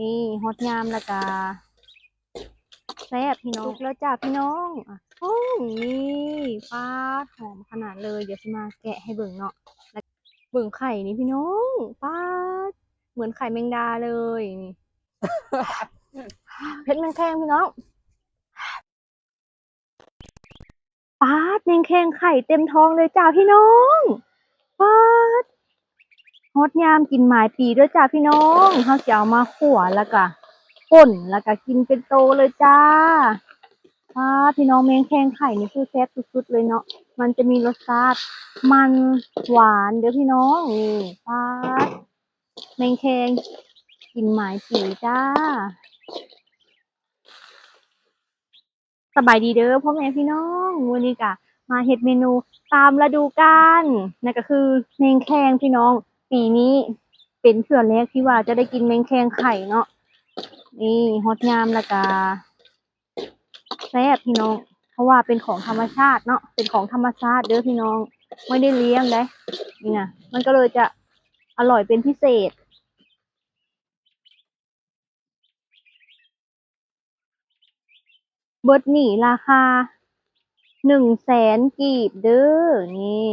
นี่ฮอตงามแล้วก็แซ่บพี่น้องแล้วจ้าพี่น้องโอ้นี่ปลาหอมขนาดเลยเดี๋ยวจะมาแกะให้เบิ่งเนาะแล้วเบิ่งไข่นี่พี่น้องปลาเหมือนไข่แมงดาเลยนี่เพชรแมงแคงพี่น้องปลาแมงแคงไข่เต็มท้องเลยจ้าพี่น้องปลาฮอตยามกินหมายปีด้วยจ้าพี่น้องเขาจะเอามาขั่วแล้วก็ป่นแล้วก็กินเป็นโตเลยจ้า พี่น้องแมงแคงไข่นี่คือแซ่บสุดๆเลยเนาะมันจะมีรสชาติมันหวานเด้อพี่น้องนี่แมงแคงกินหมายปีจ้าสบายดีเด้อพ่อแม่พี่น้องวันนี้กะมาเฮ็ดเมนูตามฤดูกาลนั่นก็คือแมงแคงพี่น้องปีนี้เป็นเทื่อแรกที่ว่าจะได้กินแมงแคงไข่เนาะนี่ฮอตงามแล้วก็แซ่บพี่น้องเพราะว่าเป็นของธรรมชาติเนาะเป็นของธรรมชาติเด้อพี่น้องไม่ได้เลี้ยงได้นี่นะมันก็เลยจะอร่อยเป็นพิเศษเบิดหนี่ราคา100,000 กีบเด้อนี่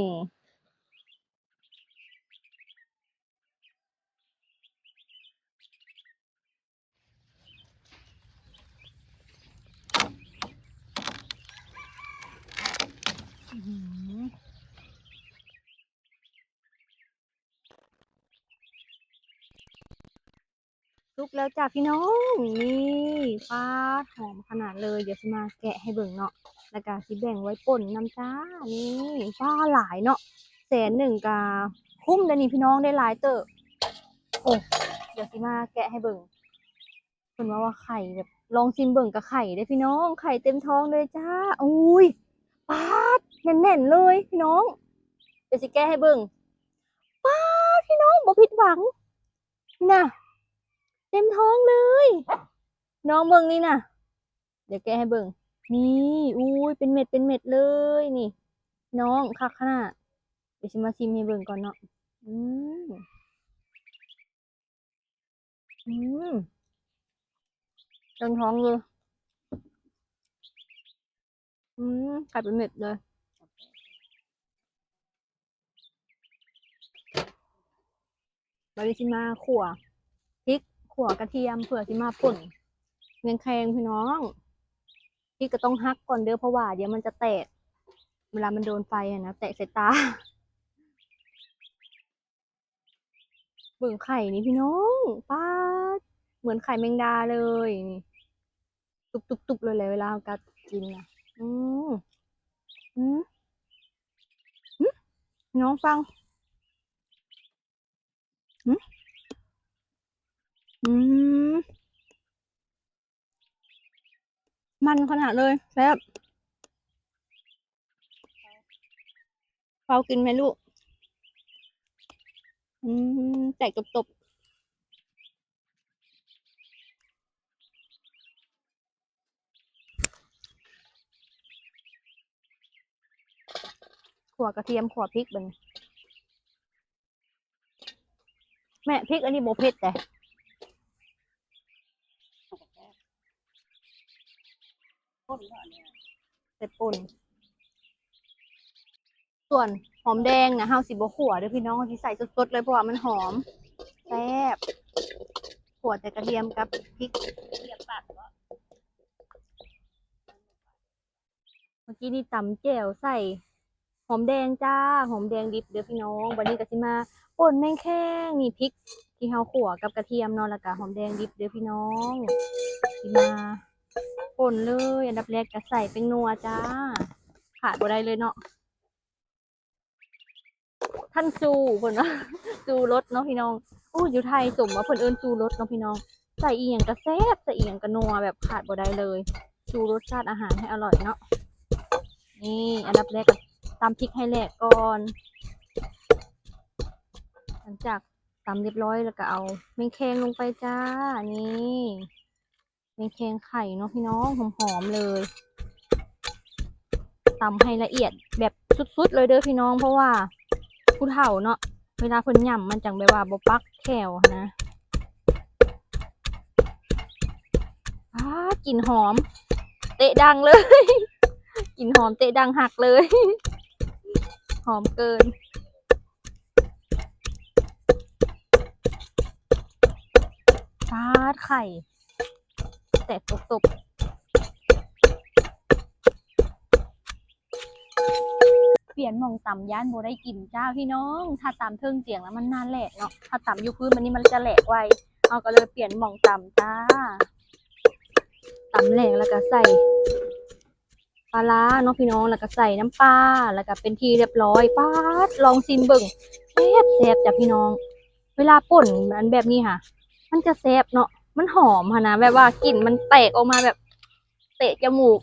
ลุกแล้วจ้ะพี่น้องนี่ปลาหอมขนาดเลยเดี๋ยวจะมาแกะให้เบิ่งเนาะแล้วก็สิแบ่งไว้ป่นน้ำจ้านี่ปลาหลายเนาะ100,000กะคุ้มเด้อนี่พี่น้องได้หลายเตอะโอ้เดี๋ยวสิมาแกะให้เบิ่งเพิ่นว่าไข่แบบลองชิมเบิ่งกับไข่ได้พี่น้องไข่เต็มท้องเลยจ้าอุ้ยปลาแน่นๆเลยพี่น้องเดี๋ยวสิแกะให้เบิ่งปลาพี่น้องบ่ผิดหวังนี่นะเต็มท้องเลยน้องเบิ่งนี่นะเดี๋ยวแกะให้เบิ่งนี่อุ้ยเป็นเม็ดเป็นเม็ดเลยนี่น้องคักขนาดเดี๋ยวฉันมาชิมให้เบิ่งก่อนเนาะอืมอืมเต็มท้องเลยไข่เป็นเม็ดเลยบาริชิมาขั่วพริกขั่วกระเทียมเผื่อชิมาป่นเมียงแคงพี่น้องพริกก็ต้องฮักก่อนเด้อเพราะว่าเดี๋ยวมันจะแตกเวลามันโดนไฟอะนะแตกใส่ตาเบิ่งไข่นี่พี่น้องป้าดเหมือนไข่แมงดาเลยนี่ตุบๆเลยแหละเวลากัดกินนะอืมอืมอืมน้องฟังอืมอืมมันขนาดเลยแซ่บเปากินไหมลูกแตกตบๆขั่วกระเทียมขั่วพริกเป็นแม่พริกอันนี้โบเผ็ดแต่ป่นส่วนหอมแดงนะเฮาสิบ่ขั่วเด้อพี่น้องเฮาสิใส่สดๆเลยเพราะว่ามันหอมแซ่บขั่วแต่กระเทียมกับพริกเมื่อกี้นี่ตำแจ่วใส่หอมแดงจ้าหอมแดงดิบเด้อพี่น้องวันนี้ก็สิมาป่นแมงแคงนี่พริกที่เฮาขั่วกับกระเทียมเนาะแล้วก็หอมแดงดิบเด้อพี่น้องสิมาป่นเลยอันดับแรกก็ใส่เป็นนัวจ้าขาดบ่ได้เลยเนาะท่านจูเพิ่นว่าจูรสเนาะพี่น้องอู้อยู่ไทยสมว่าเพิ่นเอิ้นจูรสเนาะพี่น้องใส่อีหยังก็แซ่บใส่อีหยังก็นัวแบบขาดบ่ได้เลยชูรสชาติอาหารให้อร่อยเนาะนี่อันดับแรกก็ตำพริกให้แหลกก่อนหลังจากตำเรียบร้อยแล้วก็เอาแมงแคงลงไปจ้านี่แมงแคงไข่เนาะพี่น้องหอมๆเลยตำให้ละเอียดแบบสุดๆเลยเด้อพี่น้องเพราะว่าผู้เฒ่าเนาะเวลาเพิ่นย่ำมันจังแบบว่าบ่ปักแขวนะ กลิ่นหอม เตะดังเลย กลิ่นหอมเตะดังหักเลย หอมเกินฟาดไข่ แตกตบเปลี่ยนหม่องต่ำย่านโบได้กินจ้าพี่น้อง ถ้าตำเทิงเจียงแล้วมันนานแหลกเนาะ ถ้าตำอยู่พื้นมันนี่มันจะแหลกไวเอาก็เลยเปลี่ยนหม่องต่ำจ้าตำแหลกแล้วก็ใส่ปลาร้าเนาะพี่น้อง แล้วก็ใส่น้ำปลา แล้วก็เป็นทีเรียบร้อยป๊าดลองชิมเบิ่งแซ่บแซ่บจ้ะพี่น้อง เวลาป่นมันแบบนี้ค่ะ มันจะแซ่บเนาะ มันหอมค่ะนะแบบว่ากลิ่นมันแตกออกมาแบบเตะจมูก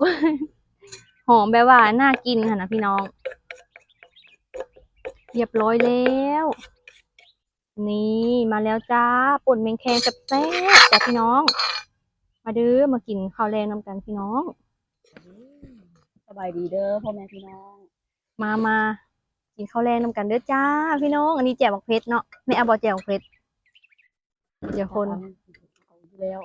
หอมแบบว่าน่ากินค่ะนะพี่น้อง เรียบร้อยแล้ว นี่มาแล้วจ้าป่นแมงแคงแซ่บๆจ้ะพี่น้อง มาเด้อมากินข้าวแรงนำกันพี่น้อง สบายดีเด้อพ่อแม่พี่น้อง มากินข้าวแรงนำกันเด้อจ้าพี่น้อง อันนี้แจ่วบักเพชรเนาะแม่เอาบ่แจ่วบักเพชรเดี๋ยวคน เอาแล้ว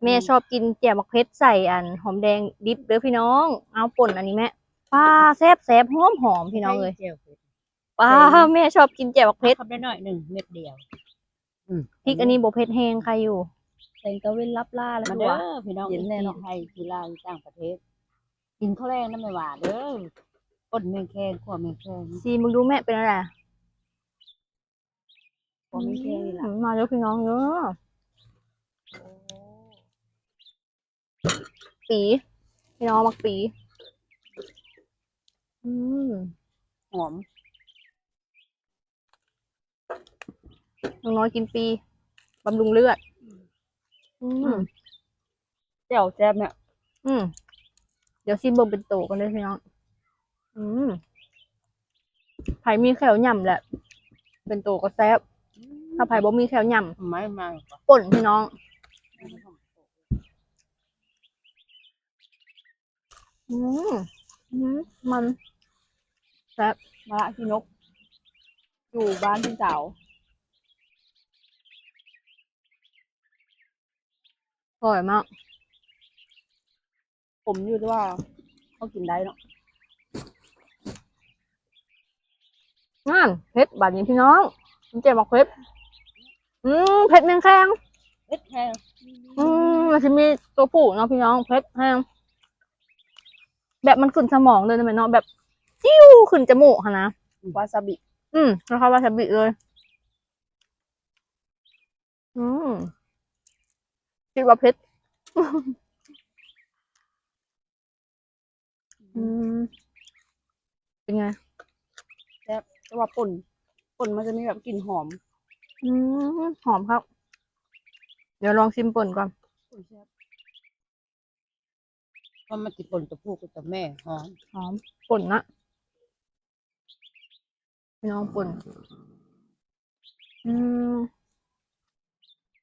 แม่ชอบกินแจ่วบักเพชรใส่อันหอมแดงดิบเด้อพี่น้อง เอาป่นอันนี้แม่ป้าแซ่บแซ่บหอมหอมพี่น้องเลย เจียวเผ็ด ป้าแม่ชอบกินแจ่วบักเพชร ขับได้หน่อยหนึ่งเม็ดเดียว พริกอันนี้บ่เผ็ดแห้งใครอยู่ เซนก็เว้นรับล่าแล้ว มา มา เด้ เด้ อ อพี่น้อง เย็นแน่เนาะ ไทยกีฬาอยู่ต่างประเทศ กินข้าวแรงนั่นไม่หวานเด้อก้นแมงแคงขวแมงแคง ซีมึงดูแม่เป็นอะไร ขวแมงแคงนี่ล่ะ มาเด้อพี่น้องเด้อปีพี่น้องมักปีอืม หอม น้องน้อยกินปีบำรุงเลือด อืม เจียวแซ่บเนี่ย อืมเดี๋ยวซิมเบิ่งเป็นโตกันเลยพี่น้อง อืมไผ่มีแขวหย่ำแหละ เป็นโตก็แซ่บถ้าไผ่บ่มีแขวหย่ ไม่มา ำป่นพี่น้อง อืมอืมมันแซ่บ มะระที่นก อยู่บ้านพี่สาว อร่อยมาก ผมอยู่ที่ว่าเขากินได้เนาะ งานเผ็ดบาดนี้พี่น้องมันเจ็บบอกเผ็ดเผ็ดแมงแคง เม็ดแห้ง มันจะมีตัวผู้เนาะพี่น้องเผ็ดแห้งแบบมันขึ้นสมองเลยนะแม่เนาะแบบจิ้วขึ้นจมูกค่ะนะ วาซาบิ แล้วเขาวาซาบิเลย คิดว่าเผ็ด เป็นไง แต่ว่าป่นมันจะมีแบบกลิ่นหอม หอมครับ เดี๋ยวลองชิมป่นก่อน ป่นแซ่บเพราะมันติดป่นตัวผู้กับตัวแม่หอม หอมป่นนะพี่น้องป่น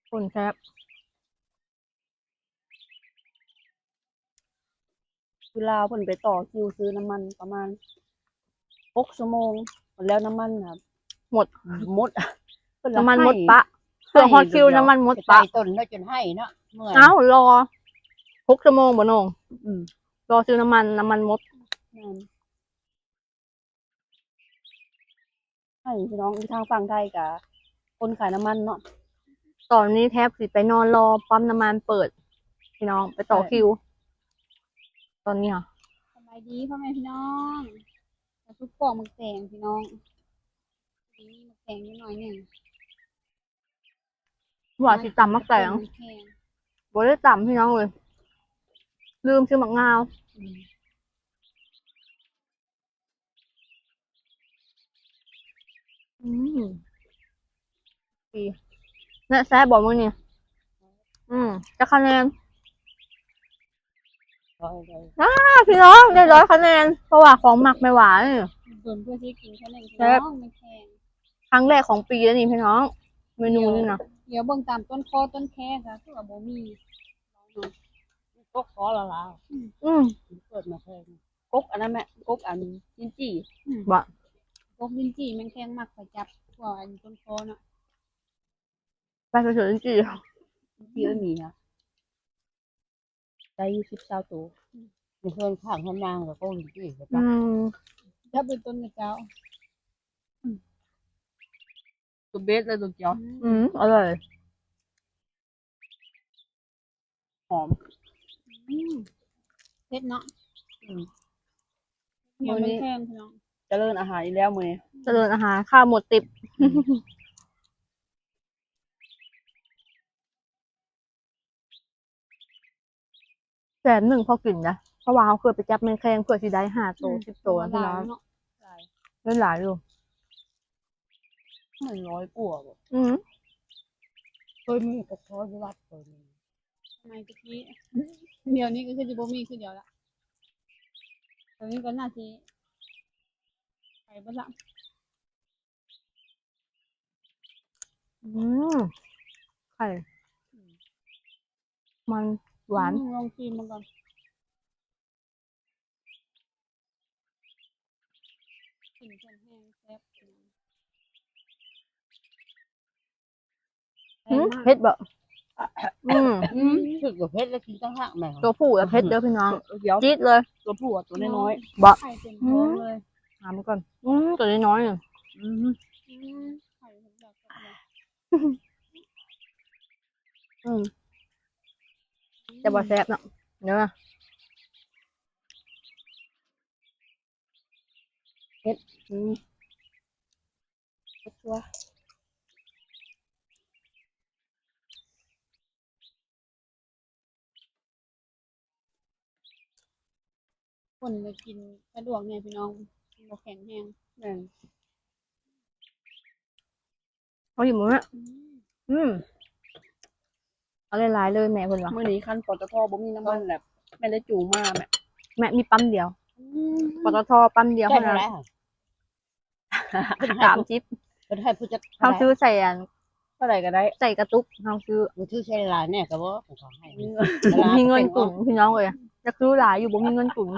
ป่นแซ่บ เวลาเพิ่นไปต่อคิวซื้อน้ำมันประมาณ6 ชั่วโมงหมดแล้วน้ำมันครับ หมด หมดเพิ่ น้ำมัน ให้ หมดปะเครื่องฮอตคิวน้ำมันหมด ไป ปะ ไต่ต้นแล้วจนให้เนาะเมื่อย เอ้ารอ6 ชั่วโมงบ่น้อง อืม รอซื้อน้ำมันหมด นั่นให้พี่น้องที่ทางฝั่งไทยกับคนขายน้ำมันเนาะ ตอนนี้แทบสิไปนอนรอปั๊มน้ำมันเปิด พี่น้องไปต่อคิว ตอนนี้ค่ะ สบายดีพ่อแม่พี่น้องกระทุกปอกหมึกแตงพี่น้องนี่หมึกแตงนิดหน่อยหนึ่ง ว่าสิตำมักแตง หมึกแตง บ่ได้ตำพี่น้องเลย ลืมซื้อมักนาว ดีเนี่ยแซ่บบอกมึงเนี่ยจะคะแนน พี่น้องได้100 คะแนน เพราะว่าของหมักไม่หวาน ส่วนเพื่อที่กินแค่นั้นพี่ แซ่บ น้องหมึกแตง ครั้งแรกของปีแล้วนี่พี่น้อง เมนูนี่นะ เดี๋ยวเบิ่งตามต้นคอต้นแค่ค่ะคือว่าบ่มี ก็ขอละลา อืม เปิดมาแพงกกอันนั้นแม่กกอันจินจี้ บะ พวกลิ้นจี่แมงแคงมักไปจับพวกอันต้นคอเนาะ ไปเฉยๆจริง ที่เอ้ยมีค่ะ ได้20-20ตัว มีเพื่อนข้างข้างนางกับก็มีที่ใช่ อื ปะ ม ถ้าเป็นต้นกระเจ้า ตัวเบสเลยตัวเจียว อร่อย หอม เผ็ดเนาะ อืม เหนียวมันแข็งพี่น้อง เจริญอาหารอีกแล้วมื้อนี้ เจริญอาหารข้าวหมดติบ100,000พอกินนะเพราะว่าเขาเคยไปจับแมงแคงเพื่อสิได้5 ตัว10 ตัวพี่น้อง เนาะ เงินหลายอยู่ มัน100กว่าบ่ อืม เคยมีกระท้อนที่วัดตัวนึง ทำไมตะกี้เดี๋ยวนี้ก็คือจะบ่มีคือเดียวละตอนนี้ก็น่าสิไปบ่ละ อืมไข่มันหวาน ลองชิมมันก่อนกลิ่นคนแห้งแซ่บแพงมาก เผ็ดบ่อืม คือกับเพชรแล้วกินตั้งหักแม่ ตัวผู้อะเผ็ดเด้อพี่น้อง เดี๋ยว จี๊ดเลย ตัวผู้อะตัวน้อย บ่ ไข่เต็มท้องเลย หามาก่อนตัวน้อยๆเนี่ย ๆอืม ไข่ผมอยากกลับเลย อืมแต่บ่แซ่บเนาะเนื้อ อืมชัวร์ คนไปกินสะดวกเนี่ยพี่น้องบ่แข็งแห้ง แม่น เอาอยู่มื้อเอาหลายๆเลยแม่เพิ่นว่า มื้อนี้คันปตทบ่มีน้ำมันแบบแม่ได้จูงมาแม่ แม่มีปั๊มเดียวปตทปั๊มเดียว ใช่ เท่า ไหม นั้น ล่ะ 30 เป็นให้ผู้จัด เฮาซื้อใส่อัน เท่าไหร่ก็ได้ ใส่กระตุกเฮาซื้อ มันชื่อใช่ลายเนี่ยก็บ่ของให้ บ่มีเงินตุนพี่น้องเอ้ยจะซื้อหลายอยู่บ่มีเงินตุน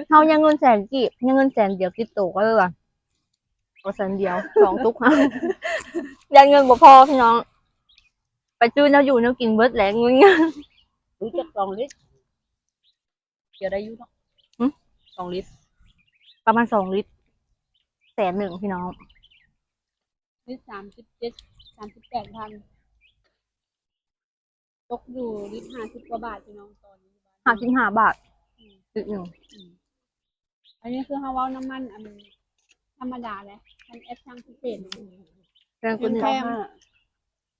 เฮายังเงินแสนกีบยังเงินแสนเดียวติดโตวก็เลยว่าก็แสนเดียว2 ตุก ยันเงินบ่พอพี่น้อง ไปซื้อแนวอยู่แนวกินเบิดแหละเงิน รู้จักลองลิตร เกี่ยวได้อยู่เนาะ หึ 2 ลิตร ประมาณ2 ลิตร100,000พี่น้อง ลิตร37-38,000ตกอยู่ลิตร50กว่าบาทพี่น้องตอนนี้บ้าน 55 บาทลิตรหนึ่ง อันนี้คือเฮาเว้าน้ำมันอันธรรมดาแหละมันแอปช่างพิเศษนะ แรงกว่าหนึ่ง แพง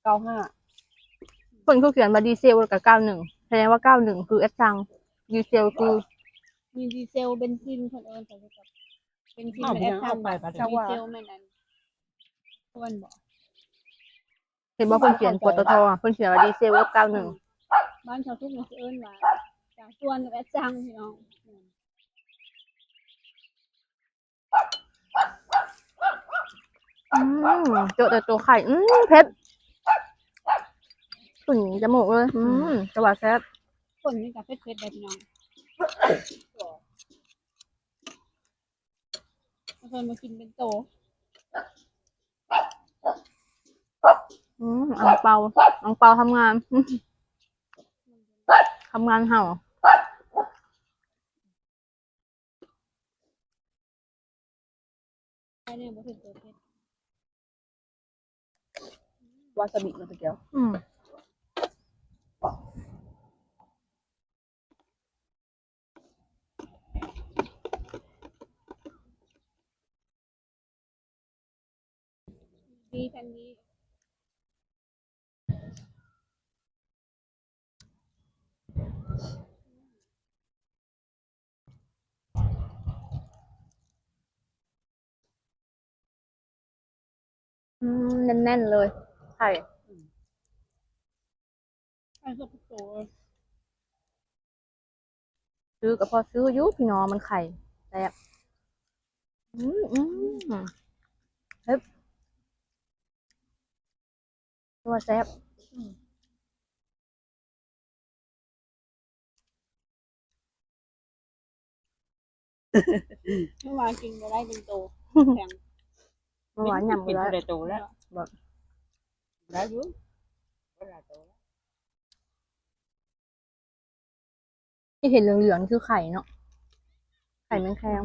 95 เพิ่นคือเขียนว่าดีเซลกับ91แสดงว่า91คือแอดซังดีเซลคือ มีดีเซลเบนซินเพิ่นเอิ้นไปกับเบนซิน อ้าว และแอปช่าง เอาไปปะ ดีเซลแม่นอันควรบ่ เห็นว่าเพิ่นเขียนปตทอ่ะเพิ่นเขียนว่าดีเซลกับ91 บ้านชาวทุกข์เนี่ยสิเอิ้นว่าจากส่วนกับแอปช่างพี่น้อง เจอแต่ตัวไข่เผ็ดขุ่นจมูกเลยจังหวะแซ่บ คนนี่ก็เผ็ดๆได้พี่น้องเพิ่นมากินเป็นโต อังเปาทำงานทำงานเห่า แค่นี้บ่ถึงตัวเผ็ด วาซาบิมาตะเกียว ดีทันนี้ แน่นๆเลยไข่ ไอ้พวกโต ซื้อกับพอซื้ออยุพี่น้องมันไข่แซ่บเฮ้ยตัวแซ่บ เมื่อวานกินบ่ได้เป็นโตแข็ง เมื่อวานยำ กิ กัน น แล้ว ได้โตแล้วได้อยู่ ที่เห็นเหลืองๆคือไข่เนาะไข่แมงแคง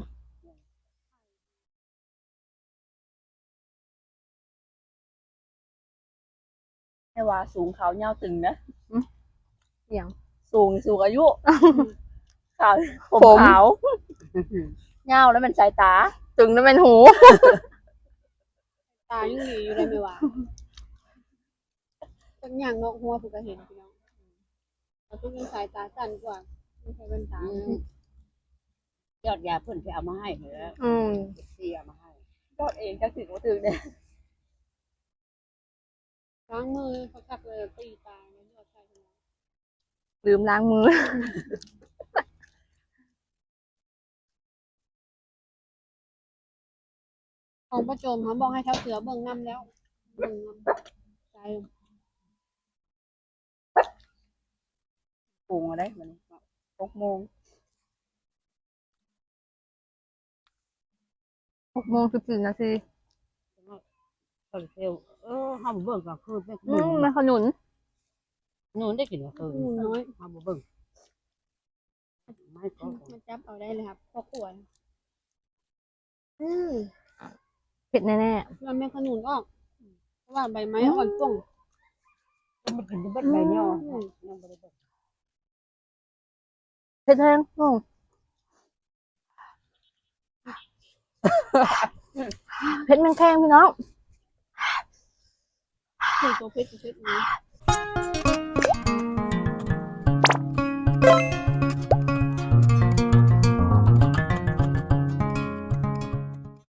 ให้ว่าสูงขาวยาวตึงนะ เสียง สูงอายุ ขาวผม ผม ขาว เงาวแล้วมันสายตา ตึงนั่นเป็นหู ตายังดีอยู่เลยไม่ว่าจักอย่างนอกหัวผูกก็เห็นพี่น้องแต่ทุกยังสายตาสั้นกว่าไม่ใช่แว่นตา ยอดยาเพิ่นไปเอามาให้เหรอ อืม เสียมาให้ ยอดเองจักถึงบ่ถึงเนี่ย ล้างมือเขาจับเลยตีตาเนี่ยยอดใช่ไหม ลืมล้างมือ ของประโจมเขาบอกให้เท้าเสือเบิ่งน้ำแล้วเบิ่งน้ำใจ ปรุงอะไรมัน6 โมง 6:14 นาที เพิ่นเซลเฮาบ่เบิ่งก็คือแม่ อืมมันขนุน หนูได้กินก็คือ น้อย เฮาบ่เบิ่งไม่ก็ มันจับเอาได้เลยครับพอขวด เผ็ดแน่ มันไม่ขนุนออกเพราะว่าใบไม้อ่อนป่ง มันกินได้เบิดใบย่อยังบ่ได้เบิ่ง ๆเผ็ดแห้งโอ้เผ็ดแมงแคงพี่น้อง คือตัวเพชรนี้